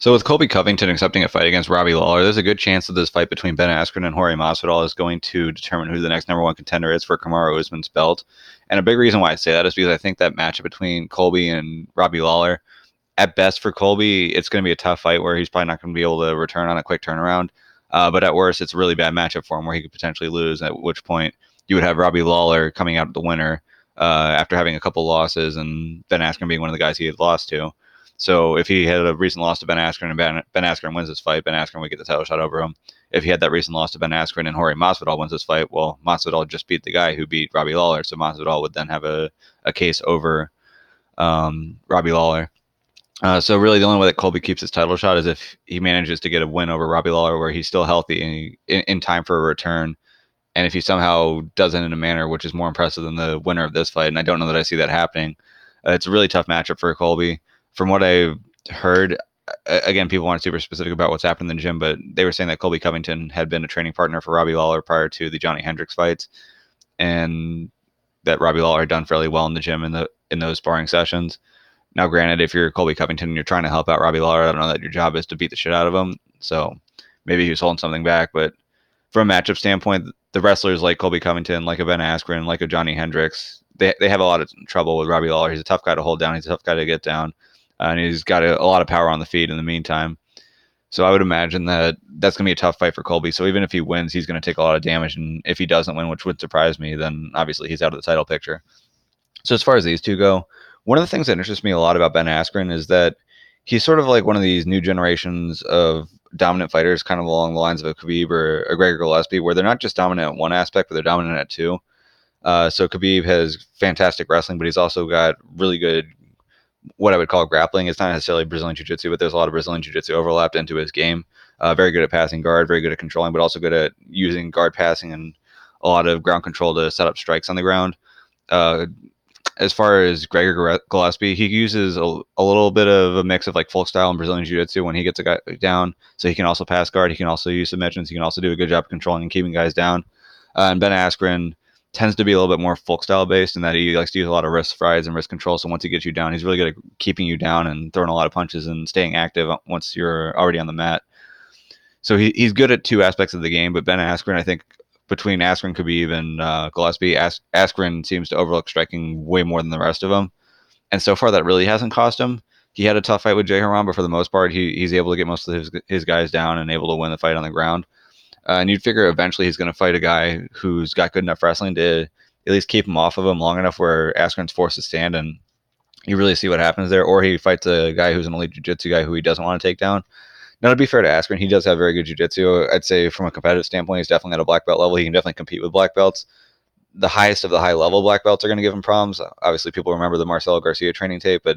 So with Colby Covington accepting a fight against Robbie Lawler, there's a good chance that this fight between Ben Askren and Jorge Masvidal is going to determine who the next number one contender is for Kamaru Usman's belt. And a big reason why I say that is because I think that matchup between Colby and Robbie Lawler, at best for Colby, it's going to be a tough fight where he's probably not going to be able to return on a quick turnaround. But at worst, it's a really bad matchup for him where he could potentially lose, at which point you would have Robbie Lawler coming out the winner after having a couple losses and Ben Askren being one of the guys he had lost to. So if he had a recent loss to Ben Askren and Ben Askren wins this fight, Ben Askren would get the title shot over him. If he had that recent loss to Ben Askren and Jorge Masvidal wins this fight, well, Masvidal just beat the guy who beat Robbie Lawler, so Masvidal would then have a case over Robbie Lawler. So really, the only way that Colby keeps his title shot is if he manages to get a win over Robbie Lawler, where he's still healthy and in time for a return, and if he somehow does it in a manner which is more impressive than the winner of this fight. And I don't know that I see that happening. It's a really tough matchup for Colby. From what I've heard, again, people aren't super specific about what's happened in the gym, but they were saying that Colby Covington had been a training partner for Robbie Lawler prior to the Johnny Hendricks fights, and that Robbie Lawler had done fairly well in the gym in those sparring sessions. Now, granted, if you're Colby Covington and you're trying to help out Robbie Lawler, I don't know that your job is to beat the shit out of him. So maybe he was holding something back. But from a matchup standpoint, the wrestlers like Colby Covington, like a Ben Askren, like a Johnny Hendricks, they have a lot of trouble with Robbie Lawler. He's a tough guy to hold down. He's a tough guy to get down. And he's got a lot of power on the feet in the meantime. So I would imagine that that's going to be a tough fight for Colby. So even if he wins, he's going to take a lot of damage. And if he doesn't win, which would surprise me, then obviously he's out of the title picture. So as far as these two go, one of the things that interests me a lot about Ben Askren is that he's sort of like one of these new generations of dominant fighters, kind of along the lines of a Khabib or a Gregor Gillespie, where they're not just dominant at one aspect, but they're dominant at two. So Khabib has fantastic wrestling, but he's also got really good, what I would call grappling. It's not necessarily Brazilian Jiu-Jitsu, but there's a lot of Brazilian Jiu-Jitsu overlapped into his game. Very good at passing guard, very good at controlling, but also good at using guard passing and a lot of ground control to set up strikes on the ground. Uh, as far as Gregor Gillespie, he uses a little bit of a mix of like folk style and Brazilian Jiu-Jitsu when he gets a guy down. So he can also pass guard. He can also use submissions. He can also do a good job of controlling and keeping guys down. And Ben Askren tends to be a little bit more folk style based in that he likes to use a lot of wrist fries and wrist control. So once he gets you down, he's really good at keeping you down and throwing a lot of punches and staying active once you're already on the mat. So he's good at two aspects of the game, but Ben Askren, I think, between Askren, Khabib, and Gillespie, Askren seems to overlook striking way more than the rest of them. And so far, that really hasn't cost him. He had a tough fight with Jay Haram, but for the most part, he's able to get most of his guys down and able to win the fight on the ground. And you'd figure eventually he's going to fight a guy who's got good enough wrestling to at least keep him off of him long enough where Askren's forced to stand and you really see what happens there. Or he fights a guy who's an elite jiu-jitsu guy who he doesn't want to take down. Now, to be fair to Askren, he does have very good jiu-jitsu. I'd say from a competitive standpoint, he's definitely at a black belt level. He can definitely compete with black belts. The highest of the high-level black belts are going to give him problems. Obviously, people remember the Marcelo Garcia training tape, but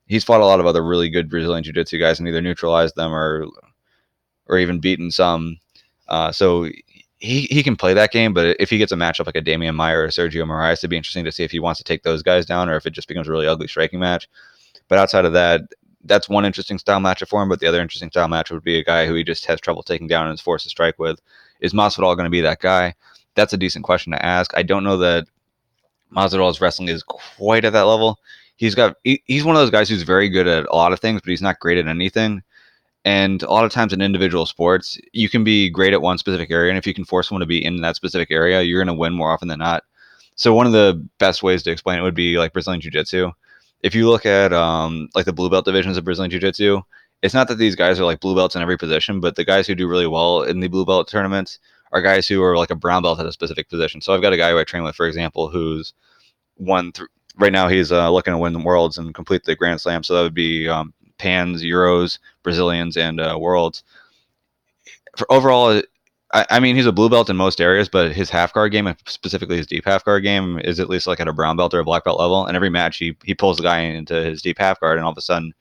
he's fought a lot of other really good Brazilian jiu-jitsu guys and either neutralized them or even beaten some. So he can play that game, but if he gets a matchup like a Damian Maia or a Sergio Moraes, it'd be interesting to see if he wants to take those guys down or if it just becomes a really ugly striking match. But outside of that, that's one interesting style matchup for him. But the other interesting style matchup would be a guy who he just has trouble taking down and is forced to strike with. Is Masvidal going to be that guy? That's a decent question to ask. I don't know that Masvidal's wrestling is quite at that level. He's one of those guys who's very good at a lot of things, but he's not great at anything. And a lot of times in individual sports, you can be great at one specific area, and if you can force someone to be in that specific area, you're going to win more often than not. So one of the best ways to explain it would be like Brazilian Jiu-Jitsu. If you look at like the blue belt divisions of Brazilian Jiu-Jitsu, it's not that these guys are like blue belts in every position, but the guys who do really well in the blue belt tournaments are guys who are like a brown belt at a specific position. So I've got a guy who I train with, for example, who's won right now. He's looking to win the worlds and complete the Grand Slam. So that would be Pans, Euros, Brazilians, and Worlds. For overall, I mean, he's a blue belt in most areas, but his half guard game, specifically his deep half guard game, is at least like at a brown belt or a black belt level. And every match, he pulls the guy into his deep half guard, and all of a sudden,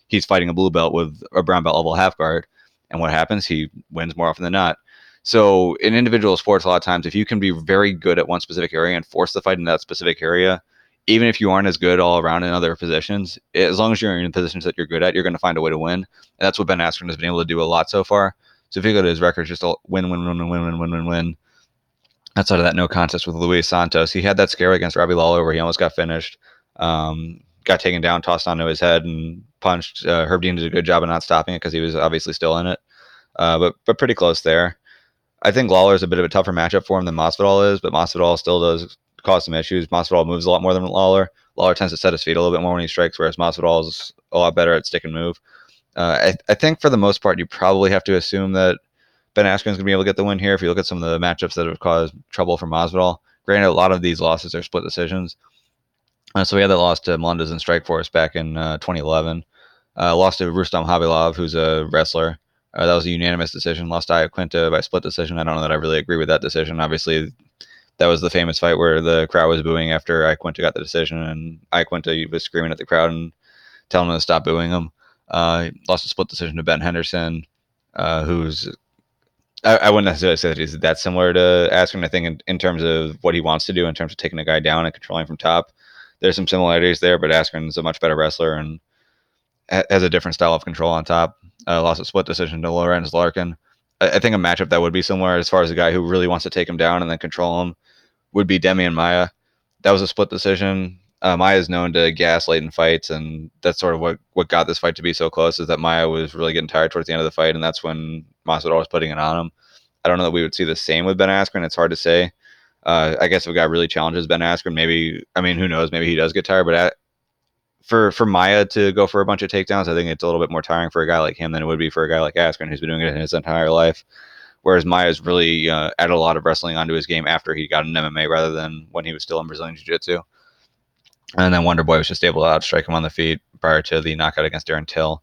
he's fighting a blue belt with a brown belt level half guard. And what happens? He wins more often than not. So in individual sports, a lot of times, if you can be very good at one specific area and force the fight in that specific area, even if you aren't as good all around in other positions, as long as you're in positions that you're good at, you're going to find a way to win. And that's what Ben Askren has been able to do a lot so far. So if you go to his record, just a win. Outside of that no contest with Luis Santos, he had that scare against Robbie Lawler where he almost got finished. got taken down, tossed onto his head, and punched. Herb Dean did a good job of not stopping it because he was obviously still in it, but pretty close there. I think Lawler is a bit of a tougher matchup for him than Masvidal is, but Masvidal still does cause some issues. Masvidal moves a lot more than Lawler. Lawler tends to set his feet a little bit more when he strikes, whereas Masvidal is a lot better at stick and move. I think for the most part, you probably have to assume that Ben Askren's going to be able to get the win here. If you look at some of the matchups that have caused trouble for Masvidal, granted, a lot of these losses are split decisions. So we had that loss to Melendez and Strikeforce back in 2011. Lost to Rustam Habilov, who's a wrestler. That was a unanimous decision. Lost to Iaquinta by split decision. I don't know that I really agree with that decision. Obviously, that was the famous fight where the crowd was booing after Iaquinta got the decision, and Iaquinta was screaming at the crowd and telling them to stop booing him. Lost a split decision to Ben Henderson, who's I wouldn't necessarily say that he's that similar to Askren. I think in terms of what he wants to do, in terms of taking a guy down and controlling from top, there's some similarities there, but Askren's a much better wrestler and has a different style of control on top. Lost a split decision to Lorenz Larkin. I think a matchup that would be similar as far as a guy who really wants to take him down and then control him would be Demian Maia. That was a split decision. Maia is known to gas late in fights, and that's sort of what got this fight to be so close, is that Maia was really getting tired towards the end of the fight, and that's when Masvidal was putting it on him. I don't know that we would see the same with Ben Askren. It's hard to say. I guess if a guy really challenges Ben Askren, maybe, I mean, who knows? Maybe he does get tired, but for Maia to go for a bunch of takedowns, I think it's a little bit more tiring for a guy like him than it would be for a guy like Askren, who's been doing it his entire life. Whereas Maia's really added a lot of wrestling onto his game after he got in MMA rather than when he was still in Brazilian Jiu-Jitsu. And then Wonderboy was just able to outstrike him on the feet prior to the knockout against Darren Till.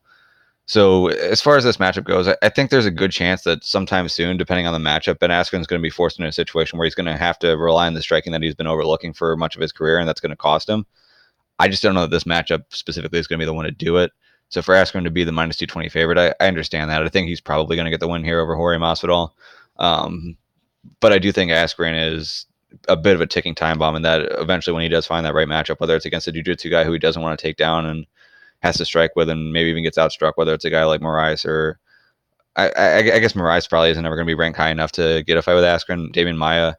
So as far as this matchup goes, I think there's a good chance that sometime soon, depending on the matchup, Ben Askren is going to be forced into a situation where he's going to have to rely on the striking that he's been overlooking for much of his career, and that's going to cost him. I just don't know that this matchup specifically is going to be the one to do it. So for Askren to be the minus 220 favorite, I understand that. I think he's probably going to get the win here over Jorge Masvidal. But I do think Askren is a bit of a ticking time bomb, and that eventually when he does find that right matchup, whether it's against a jiu-jitsu guy who he doesn't want to take down and has to strike with and maybe even gets outstruck, whether it's a guy like Moraes or I guess Moraes probably isn't ever going to be ranked high enough to get a fight with Askren. Damian Maia,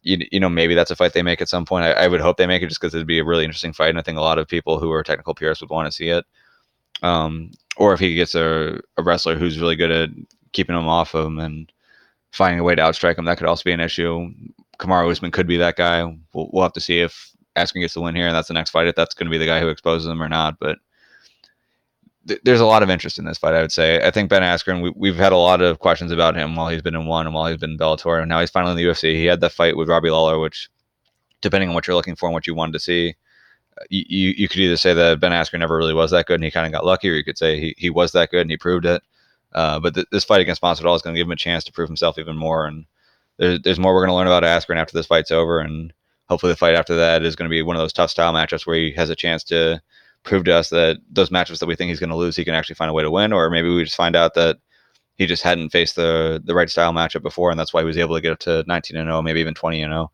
you know, maybe that's a fight they make at some point. I would hope they make it just because it'd be a really interesting fight, and I think a lot of people who are technical purists would want to see it. Or if he gets a wrestler who's really good at keeping him off him and finding a way to outstrike him, that could also be an issue. Kamaru Usman could be that guy. We'll have to see if Askren gets the win here, and that's the next fight, if that's going to be the guy who exposes him or not. But there's a lot of interest in this fight, I would say. I think Ben Askren, we've had a lot of questions about him while he's been in ONE and while he's been in Bellator, and now he's finally in the UFC. He had that fight with Robbie Lawler, which, depending on what you're looking for and what you wanted to see, you could either say that Ben Askren never really was that good and he kind of got lucky, or you could say he was that good and he proved it. But this fight against Masvidal is going to give him a chance to prove himself even more, and there's more we're going to learn about Askren after this fight's over, and hopefully the fight after that is going to be one of those tough style matchups where he has a chance to prove to us that those matchups that we think he's going to lose, he can actually find a way to win, or maybe we just find out that he just hadn't faced the right style matchup before, and that's why he was able to get up to 19-0, maybe even 20-0.